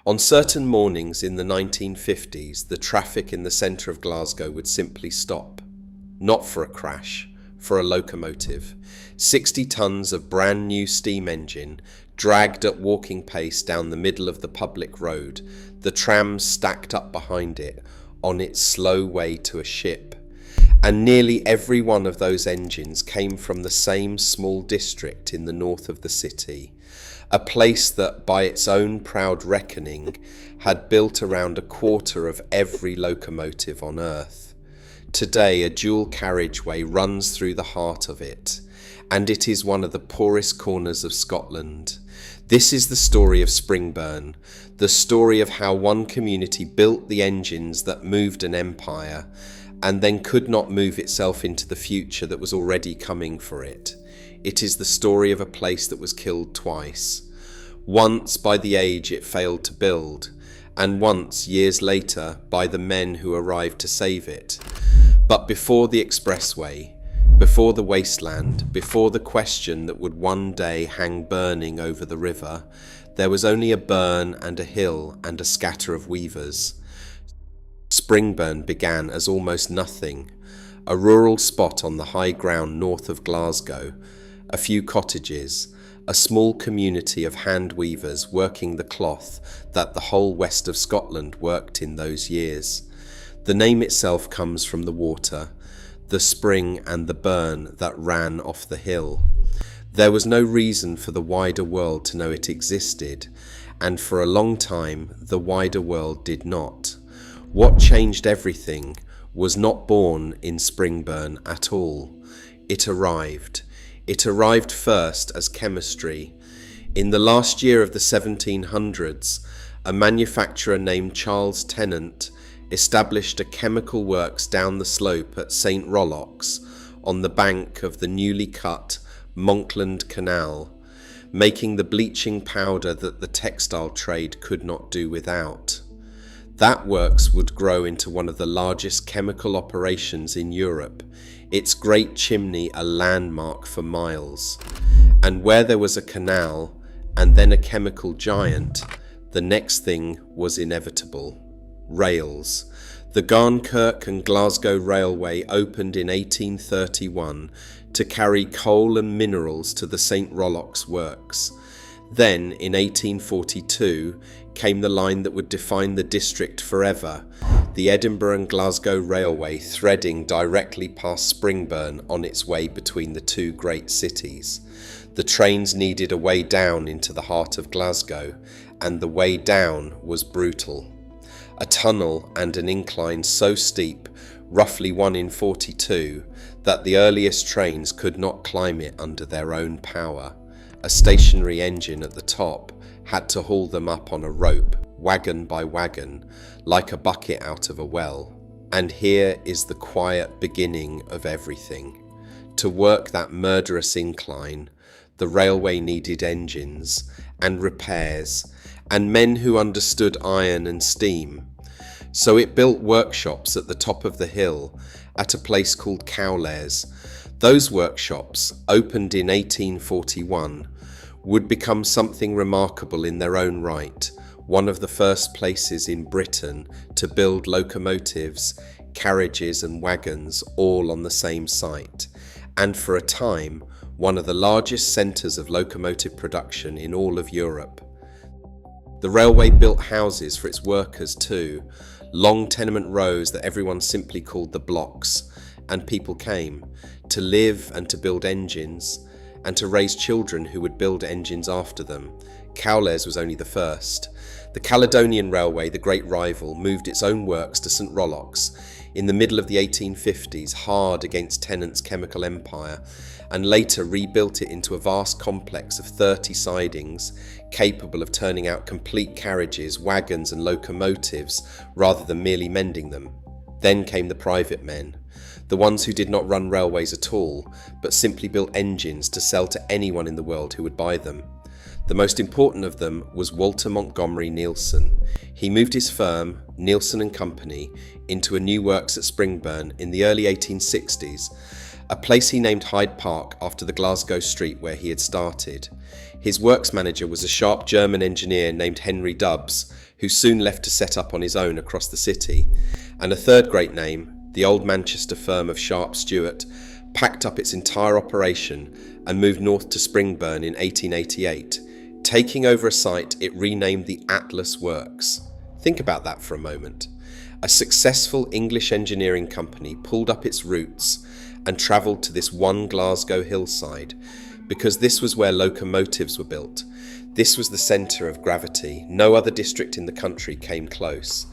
On certain mornings in the 1950s, the traffic in the centre of Glasgow would simply stop. Not for a crash, for a locomotive. 60 tons of brand new steam engine dragged at walking pace down the middle of the public road, the trams stacked up behind it, on its slow way to a ship. And nearly every one of those engines came from the same small district in the north of the city, a place that, by its own proud reckoning, had built around a quarter of every locomotive on Earth. Today, a dual carriageway runs through the heart of it, and it is one of the poorest corners of Scotland. This is the story of Springburn, the story of how one community built the engines that moved an empire, and then could not move itself into the future that was already coming for it. It is the story of a place that was killed twice. Once by the age it failed to build, and once, years later, by the men who arrived to save it. But before the expressway, before the wasteland, before the question that would one day hang burning over the river, there was only a burn and a hill and a scatter of weavers. Springburn began as almost nothing, a rural spot on the high ground north of Glasgow, a few cottages, a small community of hand weavers working the cloth that the whole west of Scotland worked in those years. The name itself comes from the water, the spring and the burn that ran off the hill. There was no reason for the wider world to know it existed, and for a long time the wider world did not. What changed everything was not born in Springburn at all. It arrived. It arrived first as chemistry. In the last year of the 1700s, a manufacturer named Charles Tennant established a chemical works down the slope at St. Rollox on the bank of the newly cut Monkland Canal, making the bleaching powder that the textile trade could not do without. That works would grow into one of the largest chemical operations in Europe, its great chimney a landmark for miles. And where there was a canal, and then a chemical giant, the next thing was inevitable. Rails. The Garnkirk and Glasgow Railway opened in 1831 to carry coal and minerals to the St. Rollox works. Then, in 1842, came the line that would define the district forever, the Edinburgh and Glasgow Railway threading directly past Springburn on its way between the two great cities. The trains needed a way down into the heart of Glasgow, and the way down was brutal. A tunnel and an incline so steep, roughly 1 in 42, that the earliest trains could not climb it under their own power. A stationary engine at the top had to haul them up on a rope, wagon by wagon, like a bucket out of a well. And here is the quiet beginning of everything. To work that murderous incline, the railway needed engines and repairs and men who understood iron and steam. So it built workshops at the top of the hill at a place called Cowlairs. Those workshops, opened in 1841, would become something remarkable in their own right, one of the first places in Britain to build locomotives, carriages and wagons all on the same site, and for a time, one of the largest centres of locomotive production in all of Europe. The railway built houses for its workers too, long tenement rows that everyone simply called the blocks, and people came to live and to build engines, and to raise children who would build engines after them. Cowlairs was only the first. The Caledonian Railway, the great rival, moved its own works to St. Rollox in the middle of the 1850s, hard against Tennant's chemical empire, and later rebuilt it into a vast complex of 30 sidings, capable of turning out complete carriages, wagons and locomotives, rather than merely mending them. Then came the private men, the ones who did not run railways at all, but simply built engines to sell to anyone in the world who would buy them. The most important of them was Walter Montgomery Neilson. He moved his firm, Neilson and Company, into a new works at Springburn in the early 1860s, a place he named Hyde Park after the Glasgow street where he had started. His works manager was a sharp German engineer named Henry Dubbs, who soon left to set up on his own across the city, and a third great name, the old Manchester firm of Sharp Stewart, packed up its entire operation and moved north to Springburn in 1888, taking over a site it renamed the Atlas Works. Think about that for a moment. A successful English engineering company pulled up its roots and travelled to this one Glasgow hillside, because this was where locomotives were built. This was the centre of gravity. No other district in the country came close.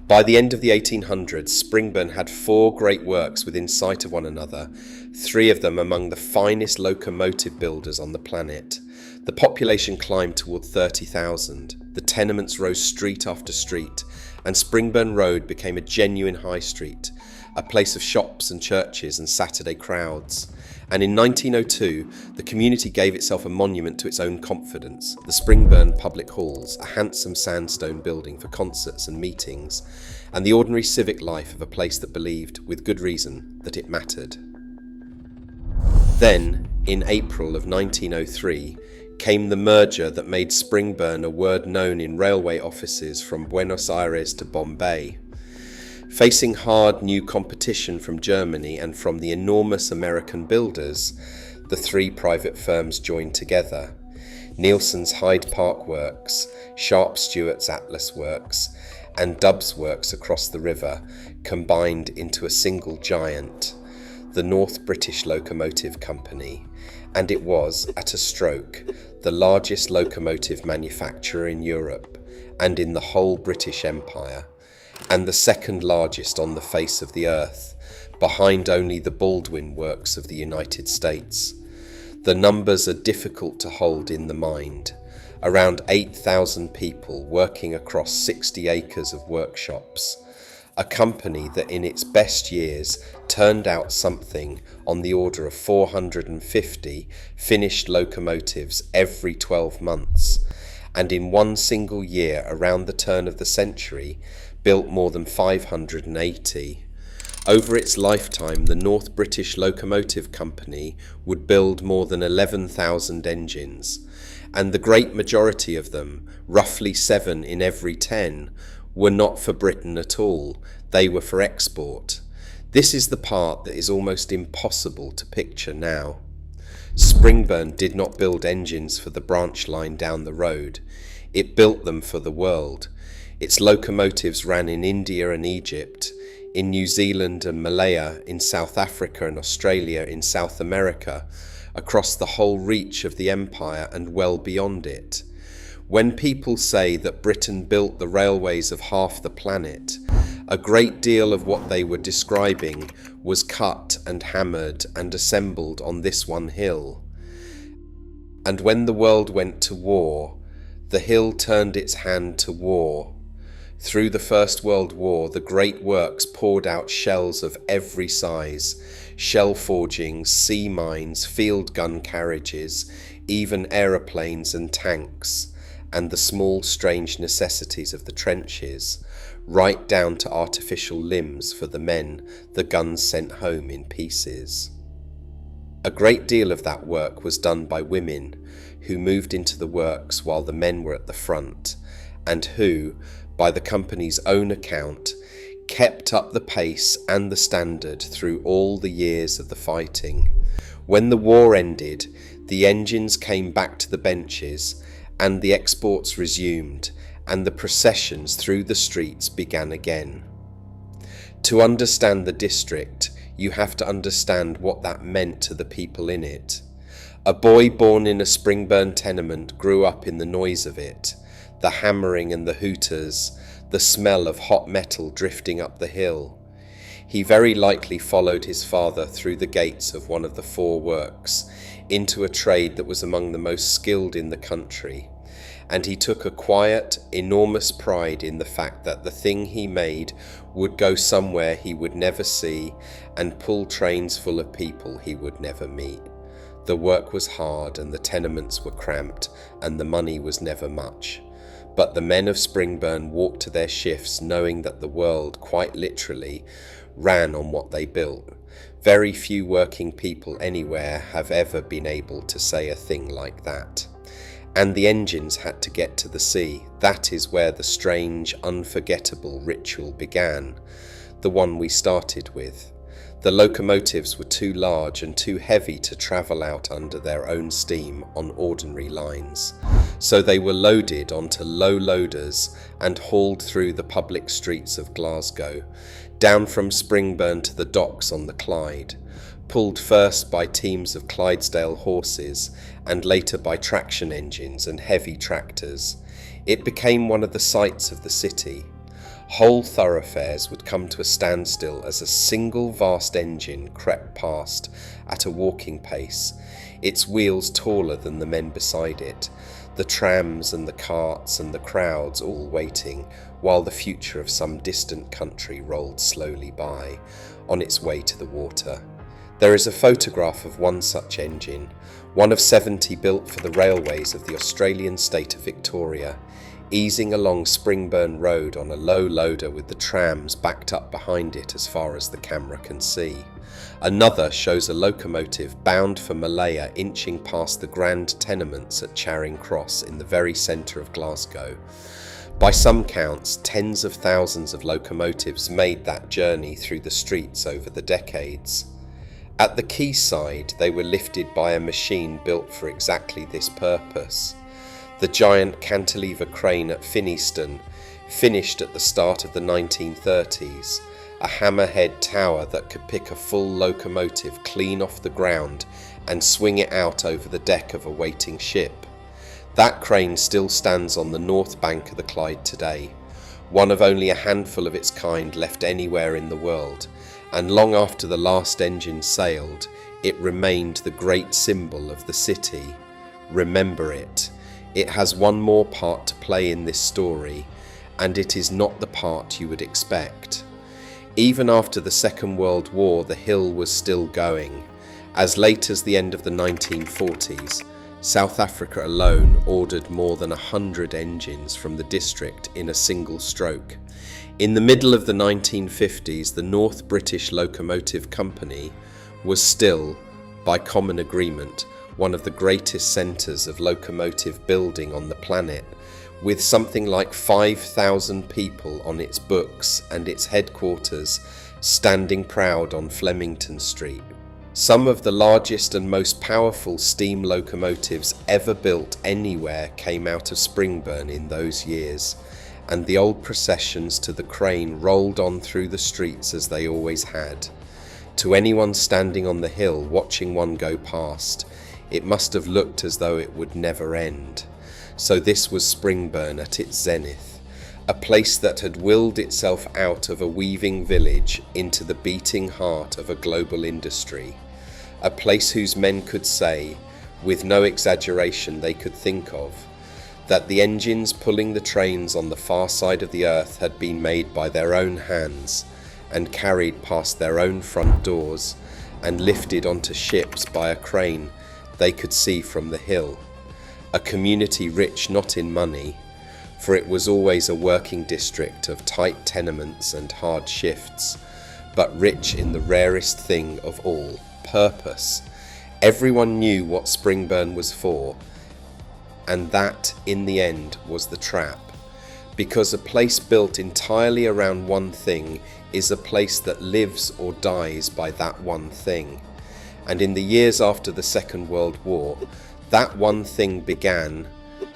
By the end of the 1800s, Springburn had 4 great works within sight of one another, 3 of them among the finest locomotive builders on the planet. The population climbed toward 30,000. The tenements rose street after street, and Springburn Road became a genuine high street, a place of shops and churches and Saturday crowds. And in 1902, the community gave itself a monument to its own confidence, the Springburn Public Halls, a handsome sandstone building for concerts and meetings, and the ordinary civic life of a place that believed, with good reason, that it mattered. Then, in April of 1903, came the merger that made Springburn a word known in railway offices from Buenos Aires to Bombay. Facing hard new competition from Germany and from the enormous American builders, the 3 private firms joined together. Nielsen's Hyde Park Works, Sharp Stewart's Atlas Works, and Dubb's Works across the river combined into a single giant, the North British Locomotive Company, and it was, at a stroke, the largest locomotive manufacturer in Europe and in the whole British Empire, and the second largest on the face of the earth, behind only the Baldwin Works of the United States. The numbers are difficult to hold in the mind. Around 8,000 people working across 60 acres of workshops. A company that in its best years turned out something on the order of 450 finished locomotives every 12 months, and in one single year around the turn of the century built more than 580. Over its lifetime, the North British Locomotive Company would build more than 11,000 engines, and the great majority of them, roughly 7 in every 10, were not for Britain at all. They were for export. This is the part that is almost impossible to picture now. Springburn did not build engines for the branch line down the road. It built them for the world. Its locomotives ran in India and Egypt, in New Zealand and Malaya, in South Africa and Australia, in South America, across the whole reach of the empire and well beyond it. When people say that Britain built the railways of half the planet, a great deal of what they were describing was cut and hammered and assembled on this one hill. And when the world went to war, the hill turned its hand to war. Through the First World War, the great works poured out shells of every size, shell forgings, sea mines, field gun carriages, even aeroplanes and tanks, and the small strange necessities of the trenches, right down to artificial limbs for the men the guns sent home in pieces. A great deal of that work was done by women, who moved into the works while the men were at the front, and who, by the company's own account, kept up the pace and the standard through all the years of the fighting. When the war ended, the engines came back to the benches, and the exports resumed, and the processions through the streets began again. To understand the district, you have to understand what that meant to the people in it. A boy born in a Springburn tenement grew up in the noise of it, the hammering and the hooters, the smell of hot metal drifting up the hill. He very likely followed his father through the gates of one of the 4 works, into a trade that was among the most skilled in the country, and he took a quiet, enormous pride in the fact that the thing he made would go somewhere he would never see and pull trains full of people he would never meet. The work was hard and the tenements were cramped and the money was never much. But the men of Springburn walked to their shifts knowing that the world, quite literally, ran on what they built. Very few working people anywhere have ever been able to say a thing like that. And the engines had to get to the sea. That is where the strange, unforgettable ritual began, the one we started with. The locomotives were too large and too heavy to travel out under their own steam on ordinary lines, so they were loaded onto low loaders and hauled through the public streets of Glasgow, down from Springburn to the docks on the Clyde, pulled first by teams of Clydesdale horses and later by traction engines and heavy tractors. It became one of the sights of the city. Whole thoroughfares would come to a standstill as a single vast engine crept past at a walking pace, its wheels taller than the men beside it, the trams and the carts and the crowds all waiting, while the future of some distant country rolled slowly by, on its way to the water. There is a photograph of one such engine, one of 70 built for the railways of the Australian state of Victoria, easing along Springburn Road on a low loader with the trams backed up behind it as far as the camera can see. Another shows a locomotive bound for Malaya inching past the grand tenements at Charing Cross in the very centre of Glasgow. By some counts, tens of thousands of locomotives made that journey through the streets over the decades. At the quayside, they were lifted by a machine built for exactly this purpose. The giant cantilever crane at Finnieston, finished at the start of the 1930s, a hammerhead tower that could pick a full locomotive clean off the ground and swing it out over the deck of a waiting ship. That crane still stands on the north bank of the Clyde today, one of only a handful of its kind left anywhere in the world, and long after the last engine sailed, it remained the great symbol of the city. Remember it. It has one more part to play in this story, and it is not the part you would expect. Even after the Second World War, the hill was still going. As late as the end of the 1940s, South Africa alone ordered more than 100 engines from the district in a single stroke. In the middle of the 1950s, the North British Locomotive Company was still, by common agreement, one of the greatest centres of locomotive building on the planet, with something like 5,000 people on its books and its headquarters standing proud on Flemington Street. Some of the largest and most powerful steam locomotives ever built anywhere came out of Springburn in those years, and the old processions to the crane rolled on through the streets as they always had. To anyone standing on the hill watching one go past, it must have looked as though it would never end. So this was Springburn at its zenith, a place that had willed itself out of a weaving village into the beating heart of a global industry, a place whose men could say, with no exaggeration they could think of, that the engines pulling the trains on the far side of the earth had been made by their own hands and carried past their own front doors and lifted onto ships by a crane they could see from the hill. A community rich not in money, for it was always a working district of tight tenements and hard shifts, but rich in the rarest thing of all, purpose. Everyone knew what Springburn was for, and that, in the end, was the trap. Because a place built entirely around one thing is a place that lives or dies by that one thing. And in the years after the Second World War, that one thing began,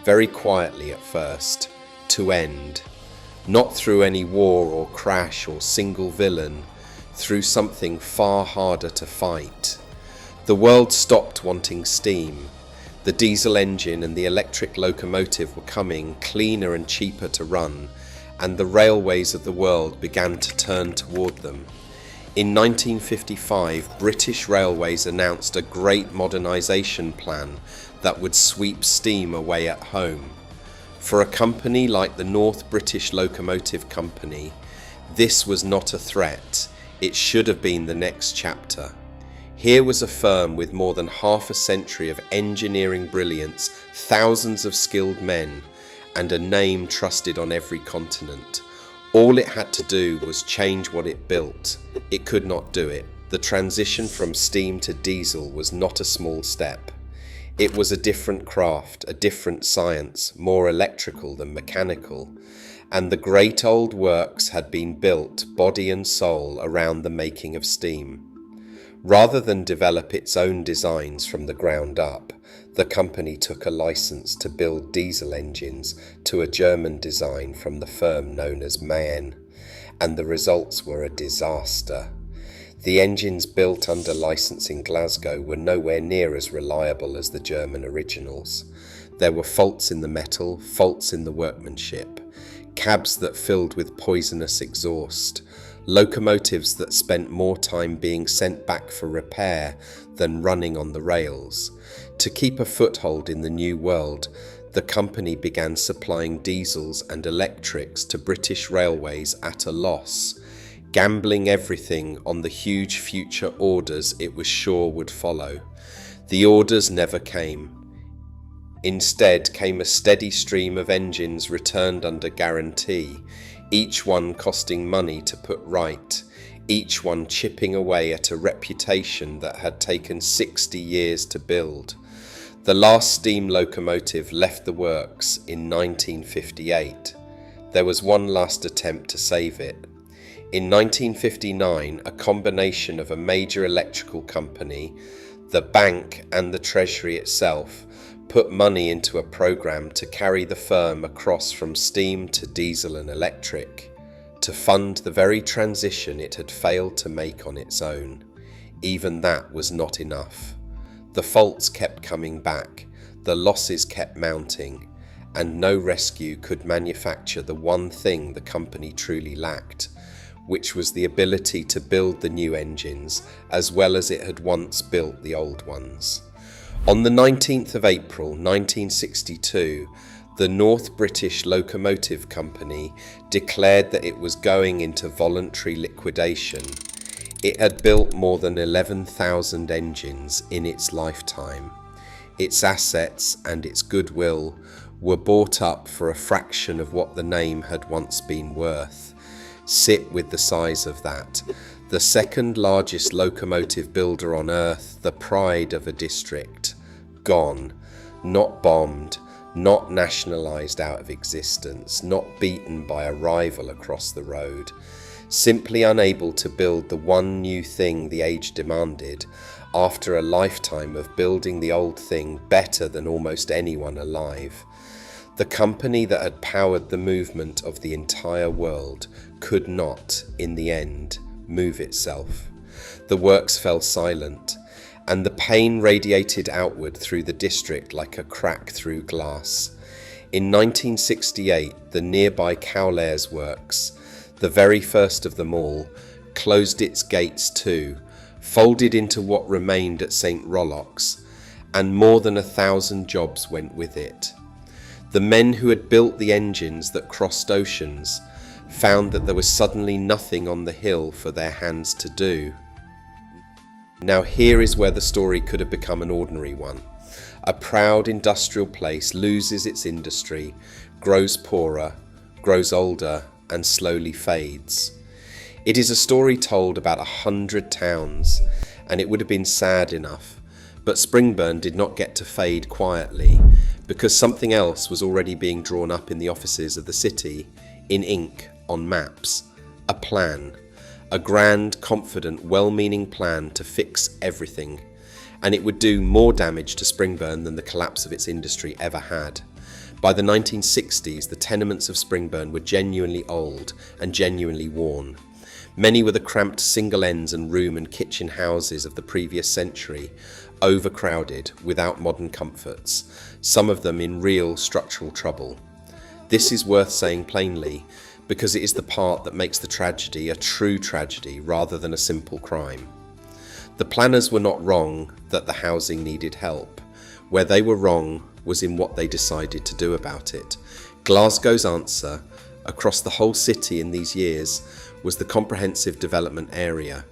very quietly at first, to end. Not through any war or crash or single villain, through something far harder to fight. The world stopped wanting steam. The diesel engine and the electric locomotive were coming, cleaner and cheaper to run, and the railways of the world began to turn toward them. In 1955, British Railways announced a great modernisation plan that would sweep steam away at home. For a company like the North British Locomotive Company, this was not a threat, it should have been the next chapter. Here was a firm with more than half a century of engineering brilliance, thousands of skilled men, and a name trusted on every continent. All it had to do was change what it built. It could not do it. The transition from steam to diesel was not a small step. It was a different craft, a different science, more electrical than mechanical, and the great old works had been built, body and soul, around the making of steam. Rather than develop its own designs from the ground up, the company took a license to build diesel engines to a German design from the firm known as Mayen, and the results were a disaster. The engines built under license in Glasgow were nowhere near as reliable as the German originals. There were faults in the metal, faults in the workmanship, cabs that filled with poisonous exhaust, locomotives that spent more time being sent back for repair than running on the rails. To keep a foothold in the new world, the company began supplying diesels and electrics to British railways at a loss, gambling everything on the huge future orders it was sure would follow. The orders never came. Instead came a steady stream of engines returned under guarantee, each one costing money to put right, each one chipping away at a reputation that had taken 60 years to build. The last steam locomotive left the works in 1958. There was one last attempt to save it. In 1959, a combination of a major electrical company, the bank and the Treasury itself put money into a program to carry the firm across from steam to diesel and electric, to fund the very transition it had failed to make on its own. Even that was not enough. The faults kept coming back, the losses kept mounting, and no rescue could manufacture the one thing the company truly lacked, which was the ability to build the new engines as well as it had once built the old ones. On the 19th of April 1962, the North British Locomotive Company declared that it was going into voluntary liquidation. It had built more than 11,000 engines in its lifetime. Its assets and its goodwill were bought up for a fraction of what the name had once been worth. Sit with the size of that. The second largest locomotive builder on earth, the pride of a district. Gone. Not bombed, not nationalised out of existence, not beaten by a rival across the road. Simply unable to build the one new thing the age demanded, after a lifetime of building the old thing better than almost anyone alive. The company that had powered the movement of the entire world could not, in the end, move itself. The works fell silent, and the pain radiated outward through the district like a crack through glass. In 1968, the nearby Cowlairs works, the very first of them all, closed its gates too, folded into what remained at St. Rollock's, and more than 1,000 jobs went with it. The men who had built the engines that crossed oceans found that there was suddenly nothing on the hill for their hands to do. Now here is where the story could have become an ordinary one. A proud industrial place loses its industry, grows poorer, grows older, and slowly fades. It is a story told about 100 towns, and it would have been sad enough, but Springburn did not get to fade quietly, because something else was already being drawn up in the offices of the city, in ink, on maps. A plan. A grand, confident, well-meaning plan to fix everything. And it would do more damage to Springburn than the collapse of its industry ever had. By the 1960s, the tenements of Springburn were genuinely old and genuinely worn. Many were the cramped single ends and room and kitchen houses of the previous century, overcrowded, without modern comforts, some of them in real structural trouble. This is worth saying plainly, because it is the part that makes the tragedy a true tragedy rather than a simple crime. The planners were not wrong that the housing needed help. Where they were wrong was in what they decided to do about it. Glasgow's answer, across the whole city in these years, was the comprehensive development area.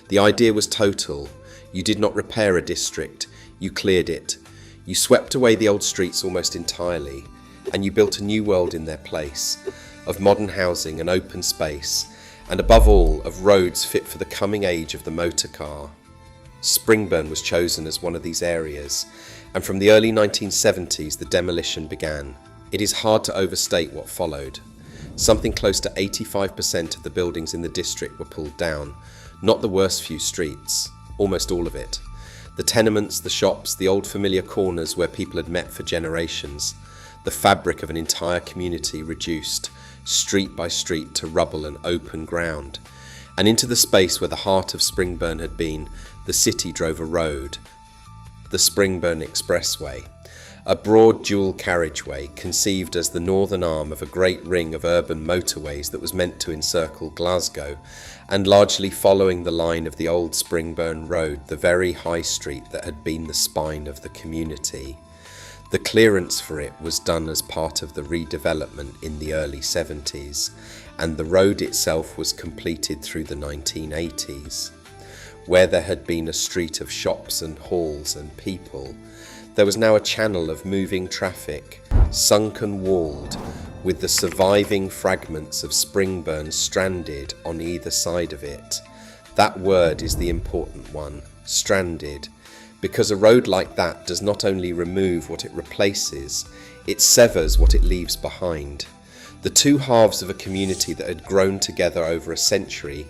The idea was total. You did not repair a district, you cleared it. You swept away the old streets almost entirely, and you built a new world in their place, of modern housing and open space, and above all, of roads fit for the coming age of the motor car. Springburn was chosen as one of these areas, and from the early 1970s the demolition began. It is hard to overstate what followed. Something close to 85% of the buildings in the district were pulled down, not the worst few streets, almost all of it. The tenements, the shops, the old familiar corners where people had met for generations, the fabric of an entire community reduced, street by street, to rubble and open ground. And into the space where the heart of Springburn had been, the city drove a road, the Springburn Expressway, a broad dual carriageway conceived as the northern arm of a great ring of urban motorways that was meant to encircle Glasgow, and largely following the line of the old Springburn Road, the very high street that had been the spine of the community. The clearance for it was done as part of the redevelopment in the early 70s, and the road itself was completed through the 1980s. Where there had been a street of shops and halls and people, there was now a channel of moving traffic, sunk and walled, with the surviving fragments of Springburn stranded on either side of it. That word is the important one, stranded, because a road like that does not only remove what it replaces, it severs what it leaves behind. The two halves of a community that had grown together over a century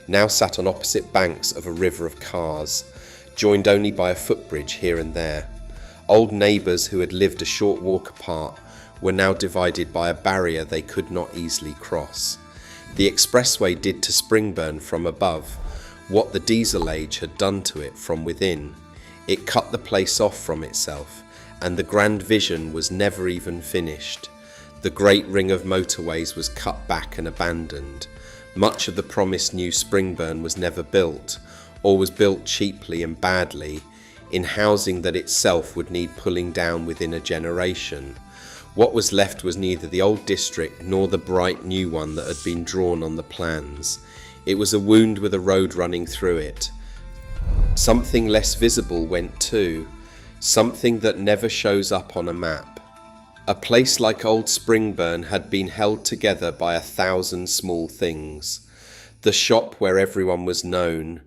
now sat on opposite banks of a river of cars, joined only by a footbridge here and there. Old neighbours who had lived a short walk apart were now divided by a barrier they could not easily cross. The expressway did to Springburn from above what the diesel age had done to it from within. It cut the place off from itself, and the grand vision was never even finished. The great ring of motorways was cut back and abandoned. Much of the promised new Springburn was never built, or was built cheaply and badly, in housing that itself would need pulling down within a generation. What was left was neither the old district nor the bright new one that had been drawn on the plans. It was a wound with a road running through it. Something less visible went too, something that never shows up on a map. A place like old Springburn had been held together by 1,000 small things. The shop where everyone was known,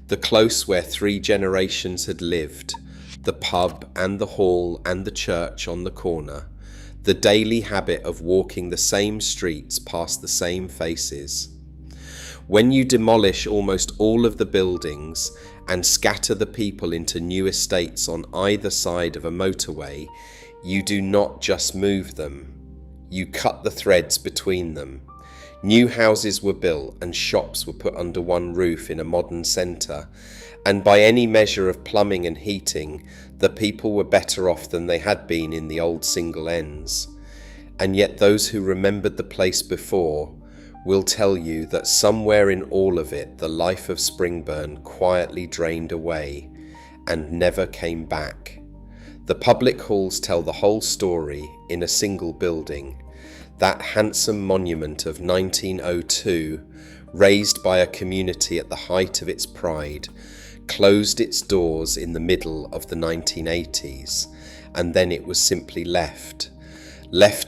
the close where 3 generations had lived, the pub and the hall and the church on the corner, the daily habit of walking the same streets past the same faces. When you demolish almost all of the buildings and scatter the people into new estates on either side of a motorway, you do not just move them, you cut the threads between them. New houses were built and shops were put under one roof in a modern centre, and by any measure of plumbing and heating, the people were better off than they had been in the old single ends. And yet those who remembered the place before will tell you that somewhere in all of it the life of Springburn quietly drained away and never came back. The public halls tell the whole story in a single building. That handsome monument of 1902, raised by a community at the height of its pride, closed its doors in the middle of the 1980s, and then it was simply left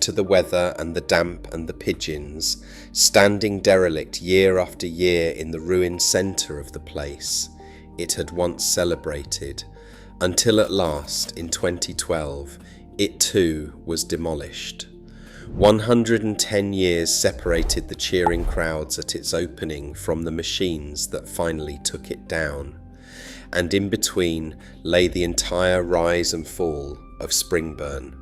to the weather and the damp and the pigeons, standing derelict year after year in the ruined centre of the place it had once celebrated, until at last, in 2012, it too was demolished. 110 years separated the cheering crowds at its opening from the machines that finally took it down, and in between lay the entire rise and fall of Springburn.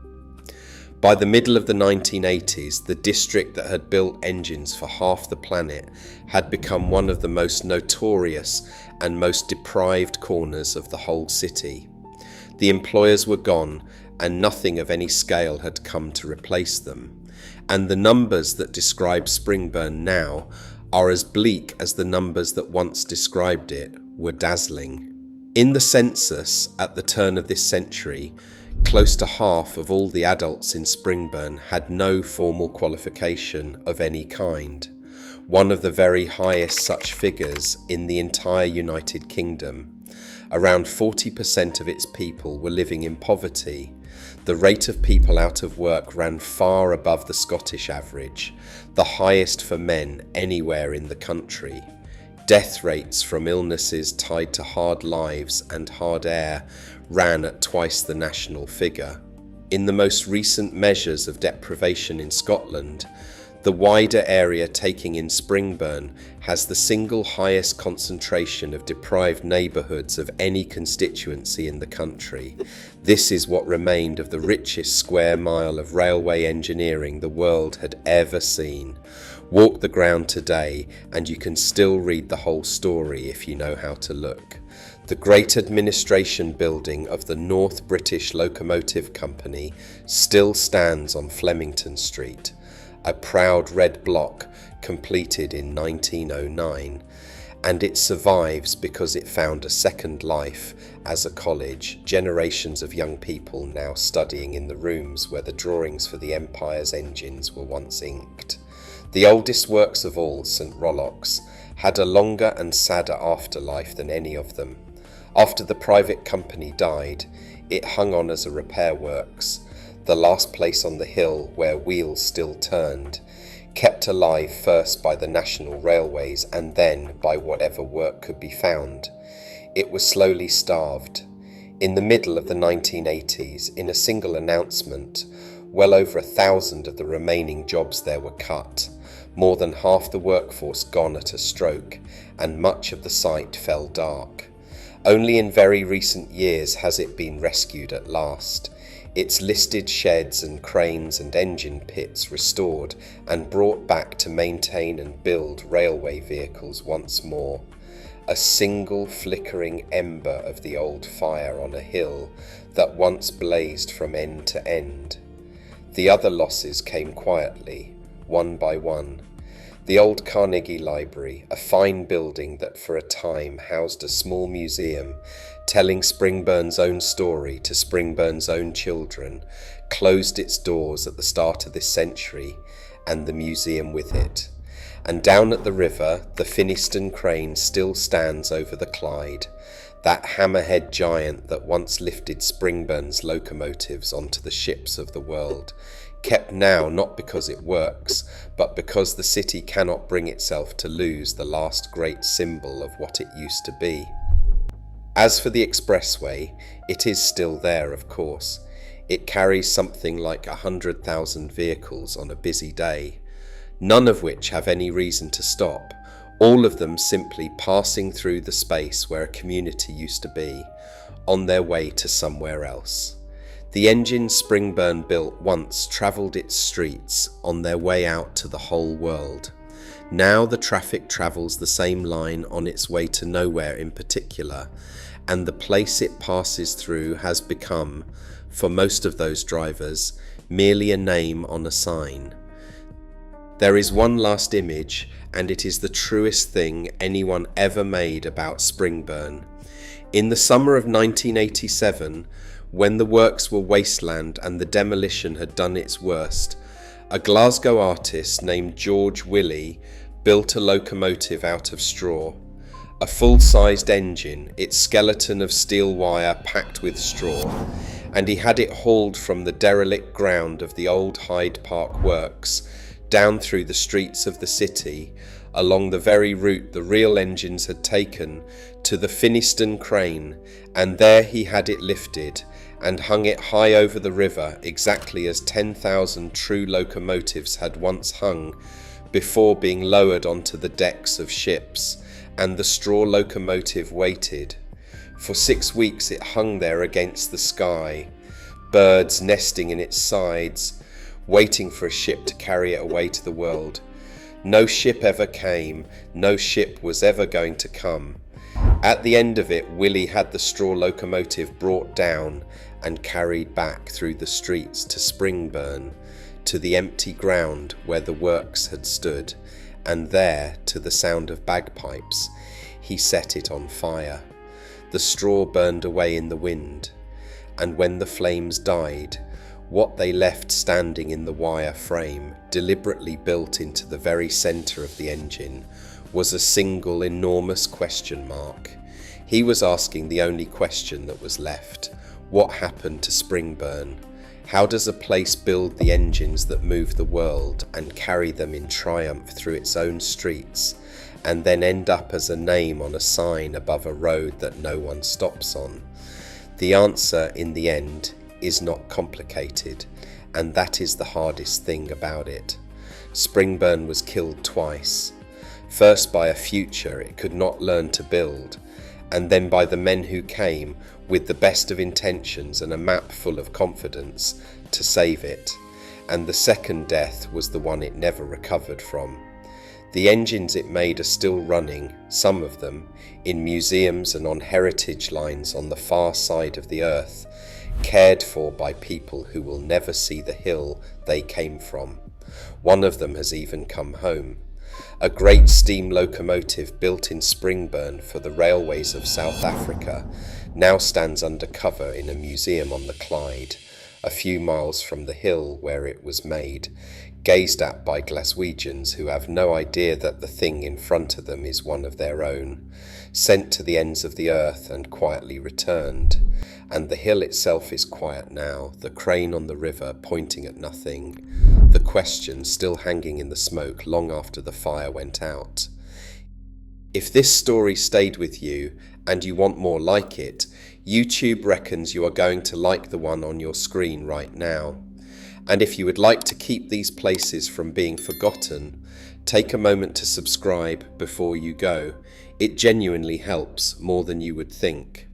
By the middle of the 1980s, the district that had built engines for half the planet had become one of the most notorious and most deprived corners of the whole city. The employers were gone, and nothing of any scale had come to replace them. And the numbers that describe Springburn now are as bleak as the numbers that once described it were dazzling. In the census at the turn of this century, close to half of all the adults in Springburn had no formal qualification of any kind, one of the very highest such figures in the entire United Kingdom. Around 40% of its people were living in poverty. The rate of people out of work ran far above the Scottish average, the highest for men anywhere in the country. Death rates from illnesses tied to hard lives and hard air ran at twice the national figure. In the most recent measures of deprivation in Scotland, the wider area taking in Springburn has the single highest concentration of deprived neighbourhoods of any constituency in the country. This is what remained of the richest square mile of railway engineering the world had ever seen. Walk the ground today and you can still read the whole story if you know how to look. The great administration building of the North British Locomotive Company still stands on Flemington Street, a proud red block completed in 1909, and it survives because it found a second life as a college, generations of young people now studying in the rooms where the drawings for the Empire's engines were once inked. The oldest works of all, St. Rollock's, had a longer and sadder afterlife than any of them. After the private company died, it hung on as a repair works, the last place on the hill where wheels still turned, kept alive first by the national railways and then by whatever work could be found. It was slowly starved. In the middle of the 1980s, in a single announcement, well over 1,000 of the remaining jobs there were cut, more than half the workforce gone at a stroke, and much of the site fell dark. Only in very recent years has it been rescued at last, its listed sheds and cranes and engine pits restored and brought back to maintain and build railway vehicles once more. A single flickering ember of the old fire on a hill that once blazed from end to end. The other losses came quietly, one by one. The old Carnegie Library, a fine building that for a time housed a small museum telling Springburn's own story to Springburn's own children, closed its doors at the start of this century, and the museum with it. And down at the river, the Finnieston crane still stands over the Clyde, that hammerhead giant that once lifted Springburn's locomotives onto the ships of the world, kept now not because it works, but because the city cannot bring itself to lose the last great symbol of what it used to be. As for the expressway, it is still there, of course. It carries something like 100,000 vehicles on a busy day, none of which have any reason to stop, all of them simply passing through the space where a community used to be, on their way to somewhere else. The engine Springburn built once travelled its streets on their way out to the whole world. Now the traffic travels the same line on its way to nowhere in particular, and the place it passes through has become, for most of those drivers, merely a name on a sign. There is one last image, and it is the truest thing anyone ever made about Springburn. In the summer of 1987, when the works were wasteland and the demolition had done its worst, a Glasgow artist named George Willey built a locomotive out of straw. A full-sized engine, its skeleton of steel wire packed with straw, and he had it hauled from the derelict ground of the old Hyde Park Works down through the streets of the city, along the very route the real engines had taken, to the Finnieston crane, and there he had it lifted and hung it high over the river, exactly as 10,000 true locomotives had once hung before being lowered onto the decks of ships, and the straw locomotive waited. For 6 weeks it hung there against the sky, birds nesting in its sides, waiting for a ship to carry it away to the world. No ship ever came, no ship was ever going to come. At the end of it, Willie had the straw locomotive brought down and carried back through the streets to Springburn, to the empty ground where the works had stood, and there, to the sound of bagpipes, he set it on fire. The straw burned away in the wind, and when the flames died, what they left standing in the wire frame, deliberately built into the very centre of the engine, was a single enormous question mark. He was asking the only question that was left. What happened to Springburn? How does a place build the engines that move the world and carry them in triumph through its own streets, and then end up as a name on a sign above a road that no one stops on? The answer in the end is not complicated, and that is the hardest thing about it. Springburn was killed twice. First by a future it could not learn to build, and then by the men who came with the best of intentions and a map full of confidence to save it. And the second death was the one it never recovered from. The engines it made are still running, some of them, in museums and on heritage lines on the far side of the earth, cared for by people who will never see the hill they came from. One of them has even come home. A great steam locomotive built in Springburn for the railways of South Africa now stands under cover in a museum on the Clyde, a few miles from the hill where it was made, gazed at by Glaswegians who have no idea that the thing in front of them is one of their own, sent to the ends of the earth and quietly returned. And the hill itself is quiet now, the crane on the river pointing at nothing, the question still hanging in the smoke long after the fire went out. If this story stayed with you and you want more like it, YouTube reckons you are going to like the one on your screen right now. And if you would like to keep these places from being forgotten, take a moment to subscribe before you go. It genuinely helps more than you would think.